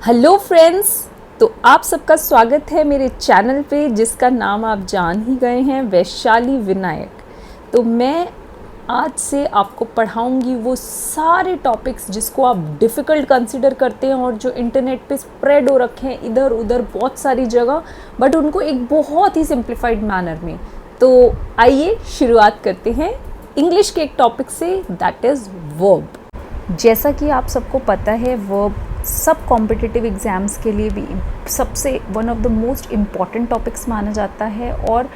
Hello friends. तो आप सबका स्वागत है मेरे चैनल पे जिसका नाम आप जान ही गए हैं, वैशाली विनायक। तो मैं आज से आपको पढ़ाऊंगी वो सारे टॉपिक्स जिसको आप डिफ़िकल्ट कंसिडर करते हैं और जो इंटरनेट पे स्प्रेड हो रखे हैं इधर उधर बहुत सारी जगह, बट उनको एक बहुत ही सिंप्लीफाइड मैनर में। तो आइए शुरुआत करते हैं इंग्लिश के एक टॉपिक से, दैट इज़ वर्ब। जैसा कि आप सबको पता है, वर्ब सब कॉम्पिटिटिव एग्ज़ाम्स के लिए भी सबसे one of the most important topics माना जाता है और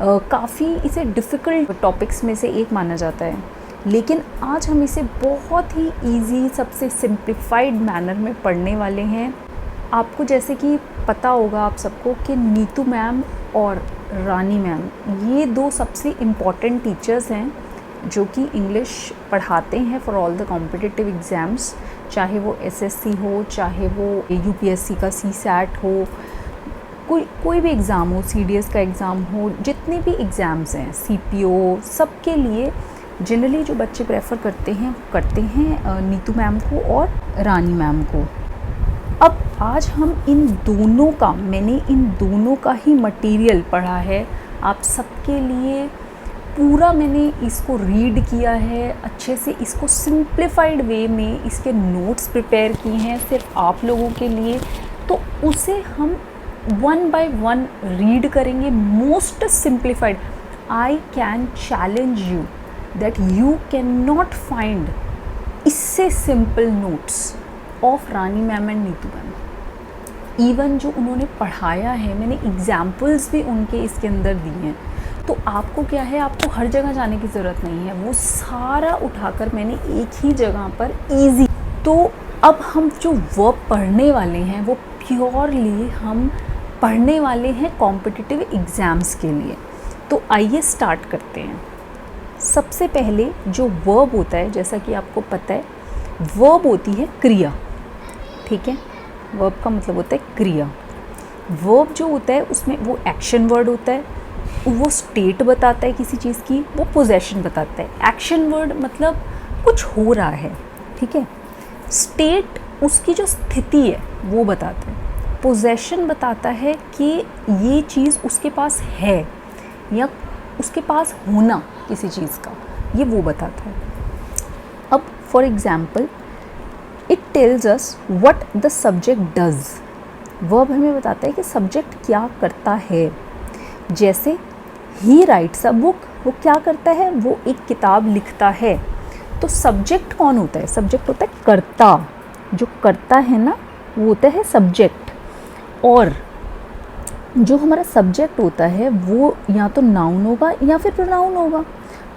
काफ़ी इसे डिफ़िकल्ट टॉपिक्स में से एक माना जाता है। लेकिन आज हम इसे बहुत ही इजी, सबसे सिंप्लीफाइड मैनर में पढ़ने वाले हैं। आपको जैसे कि पता होगा आप सबको कि नीतू मैम और रानी मैम ये दो सबसे इम्पॉर्टेंट टीचर्स हैं जो कि इंग्लिश पढ़ाते हैं for all the competitive exams, चाहे वो एसएससी हो, चाहे वो यूपीएससी का सीसैट हो, कोई भी एग्ज़ाम हो, सीडीएस का एग्ज़ाम हो, जितने भी एग्ज़ाम्स हैं, सीपीओ, सबके लिए जनरली जो बच्चे प्रेफर करते हैं नीतू मैम को और रानी मैम को। अब आज हम मैंने इन दोनों का ही मटेरियल पढ़ा है आप सबके लिए। पूरा मैंने इसको रीड किया है अच्छे से, इसको सिंप्लीफाइड वे में इसके नोट्स प्रिपेयर किए हैं सिर्फ आप लोगों के लिए। तो उसे हम वन बाय वन रीड करेंगे, most simplified. I can challenge you that you can not find इससे simple notes of Rani ma'am and Neetu ma'am. Even जो उन्होंने पढ़ाया है, मैंने एग्जाम्पल्स भी उनके इसके अंदर दिए हैं। तो आपको क्या है, आपको हर जगह जाने की ज़रूरत नहीं है, वो सारा उठाकर मैंने एक ही जगह पर इजी। तो अब हम जो वर्ब पढ़ने वाले हैं वो प्योरली हम पढ़ने वाले हैं कॉम्पिटिटिव एग्ज़ाम्स के लिए। तो आइए स्टार्ट करते हैं। सबसे पहले जो वर्ब होता है, जैसा कि आपको पता है, वर्ब होती है क्रिया। ठीक है, वर्ब का मतलब होता है क्रिया। वर्ब जो होता है उसमें वो एक्शन वर्ड होता है, वो स्टेट बताता है किसी चीज़ की, वो पोजेशन बताता है। एक्शन वर्ड मतलब कुछ हो रहा है, ठीक है। स्टेट उसकी जो स्थिति है वो बताता है। पोजेशन बताता है कि ये चीज़ उसके पास है या उसके पास होना किसी चीज़ का, ये वो बताता है। अब for example, it tells us what the subject does. Verb हमें बताता है कि सब्जेक्ट क्या करता है। जैसे ही राइट्स अ बुक, वो क्या करता है, वो एक किताब लिखता है। तो सब्जेक्ट कौन होता है? सब्जेक्ट होता है कर्ता। जो करता है ना वो होता है सब्जेक्ट। और जो हमारा सब्जेक्ट होता है वो या तो नाउन होगा या फिर प्रोनाउन होगा।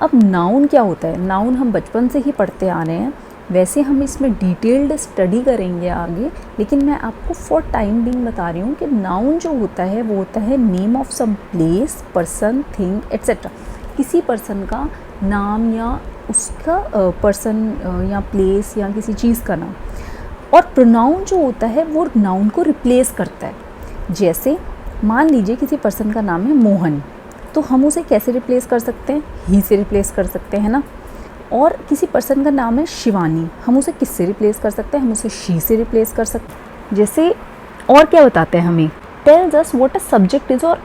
अब नाउन क्या होता है? नाउन हम बचपन से ही पढ़ते आ रहे हैं, वैसे हम इसमें डिटेल्ड स्टडी करेंगे आगे, लेकिन मैं आपको फॉर टाइम बीइंग बता रही हूँ कि नाउन जो होता है वो होता है name of some place, person, thing etcetera. किसी पर्सन का नाम या उसका पर्सन या प्लेस या किसी चीज़ का नाम। और प्रोनाउन जो होता है वो नाउन को रिप्लेस करता है। जैसे मान लीजिए किसी पर्सन का नाम है मोहन, तो हम उसे कैसे रिप्लेस कर सकते हैं? ही से रिप्लेस कर सकते हैं ना। और किसी पर्सन का नाम है शिवानी, हम उसे किससे रिप्लेस कर सकते हैं? हम उसे शी से रिप्लेस कर सकते हैं। जैसे और क्या बताते हैं हमें? Tells us what a subject is और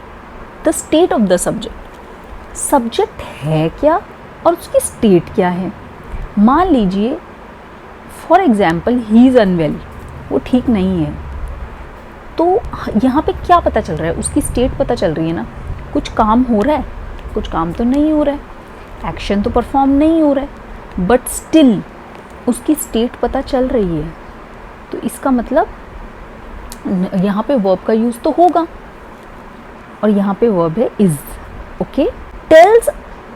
the state of the subject. Subject है क्या और उसकी स्टेट क्या है। मान लीजिए for example, he is unwell, वो ठीक नहीं है। तो यहाँ पे क्या पता चल रहा है? उसकी स्टेट पता चल रही है ना। कुछ काम हो रहा है, कुछ काम तो नहीं हो रहा है, एक्शन तो परफॉर्म नहीं हो रहा है, बट स्टिल उसकी स्टेट पता चल रही है। तो इसका मतलब यहाँ पे वर्ब का यूज़ तो होगा, और यहाँ पे वर्ब है is. Okay, tells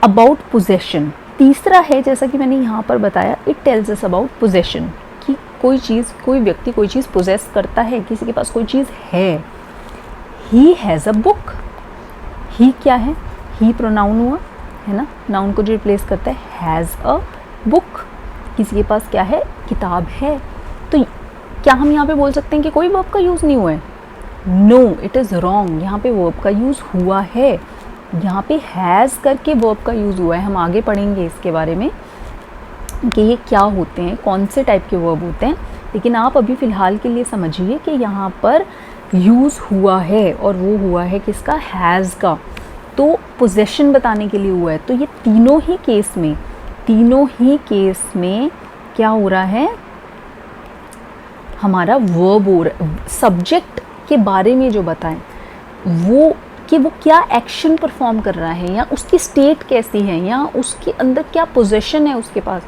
about possession. तीसरा है, जैसा कि मैंने यहाँ पर बताया, it tells us about possession, कि कोई चीज़, कोई व्यक्ति कोई चीज़ पोजेस करता है, किसी के पास कोई चीज़ है। He has a book. ही क्या है? ही प्रोनाउन हुआ है ना, नाउन को जो रिप्लेस करता है। हैज़ अ बुक, किसी के पास क्या है? किताब है। तो क्या हम यहाँ पे बोल सकते हैं कि कोई वर्ब का यूज़ नहीं हुआ है? No, it is wrong. यहाँ पे वर्ब का यूज़ हुआ है। यहाँ पे हैज़ करके वर्ब का यूज़ हुआ है। हम आगे पढ़ेंगे इसके बारे में कि ये क्या होते हैं, कौन से टाइप के वर्ब होते हैं। लेकिन आप अभी फ़िलहाल के लिए समझिए कि यहाँ पर यूज़ हुआ है, और वो हुआ है किसका, हैज़ का। तो पोजेशन बताने के लिए हुआ है। तो ये तीनों ही केस में क्या हो रहा है, हमारा वर्ब हो रहा है। सब्जेक्ट के बारे में जो बताएं वो कि वो क्या एक्शन परफॉर्म कर रहा है, या उसकी स्टेट कैसी है, या उसके अंदर क्या पोजेशन है उसके पास।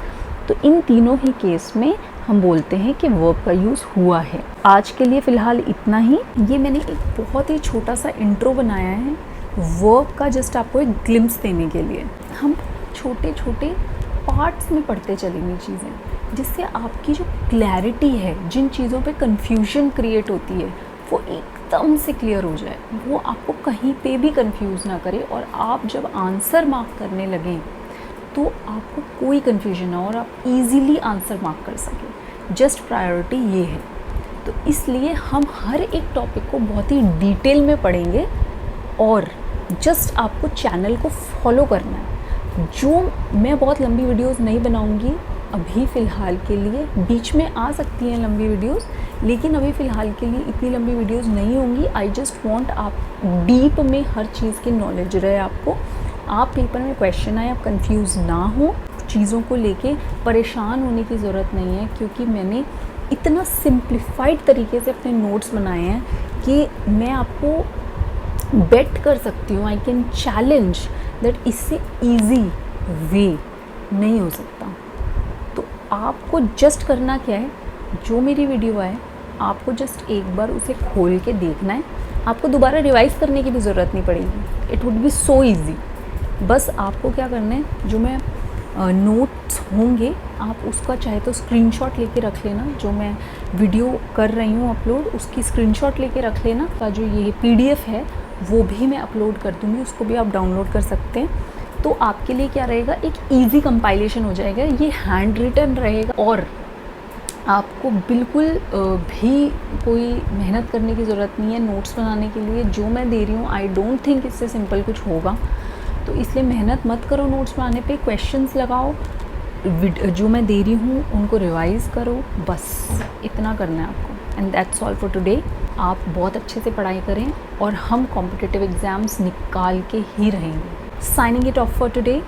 तो इन तीनों ही केस में हम बोलते हैं कि वर्ब का यूज़ हुआ है। आज के लिए फ़िलहाल इतना ही। ये मैंने एक बहुत ही छोटा सा इंट्रो बनाया है वर्ब का, जस्ट आपको एक ग्लिम्स देने के लिए। हम छोटे छोटे पार्ट्स में पढ़ते चलेंगे चीज़ें, जिससे आपकी जो क्लैरिटी है, जिन चीज़ों पे कन्फ्यूजन क्रिएट होती है, वो एकदम से क्लियर हो जाए, वो आपको कहीं पे भी कंफ्यूज ना करे, और आप जब आंसर मार्क करने लगें तो आपको कोई कन्फ्यूजन ना हो और आप इजीली आंसर मार्क कर सकें। जस्ट प्रायोरिटी ये है। तो इसलिए हम हर एक टॉपिक को बहुत ही डिटेल में पढ़ेंगे, और जस्ट आपको चैनल को फॉलो करना है। जो मैं बहुत लंबी वीडियोस नहीं बनाऊंगी अभी फ़िलहाल के लिए, बीच में आ सकती हैं लंबी वीडियोस, लेकिन अभी फ़िलहाल के लिए इतनी लंबी वीडियोस नहीं होंगी। आई जस्ट वांट आप डीप में हर चीज़ की नॉलेज रहे आपको। आप पेपर में क्वेश्चन आए, आप कंफ्यूज ना हो, चीज़ों को लेके परेशान होने की ज़रूरत नहीं है, क्योंकि मैंने इतना सिंप्लीफाइड तरीके से अपने नोट्स बनाए हैं कि मैं आपको बेट कर सकती हूँ, आई कैन चैलेंज दैट इससे ईजी वे नहीं हो सकता। तो आपको जस्ट करना क्या है, जो मेरी वीडियो आए आपको जस्ट एक बार उसे खोल के देखना है। आपको दोबारा रिवाइज़ करने की भी ज़रूरत नहीं पड़ेगी, it would be so easy. बस आपको क्या करना है, जो मैं नोट्स होंगे आप उसका चाहे तो स्क्रीनशॉट लेके रख लेना, जो मैं वीडियो कर रही हूँ अपलोड उसकी स्क्रीनशॉट लेके रख लेना। का जो ये पीडीएफ है वो भी मैं अपलोड कर दूँगी, उसको भी आप डाउनलोड कर सकते हैं। तो आपके लिए क्या रहेगा, एक ईजी कंपाइलेशन हो जाएगा, ये हैंड रिटन रहेगा, और आपको बिल्कुल भी कोई मेहनत करने की ज़रूरत नहीं है नोट्स बनाने के लिए। जो मैं दे रही हूँ आई डोंट थिंक इससे सिंपल कुछ होगा, तो इसलिए मेहनत मत करो नोट्स बनाने पे। क्वेश्चंस लगाओ, जो मैं दे रही हूँ उनको रिवाइज़ करो, बस इतना करना है आपको। And that's all for today. आप बहुत अच्छे से पढ़ाई करें और हम कॉम्पिटिटिव एग्ज़ाम्स निकाल के ही रहेंगे। Signing it of for today.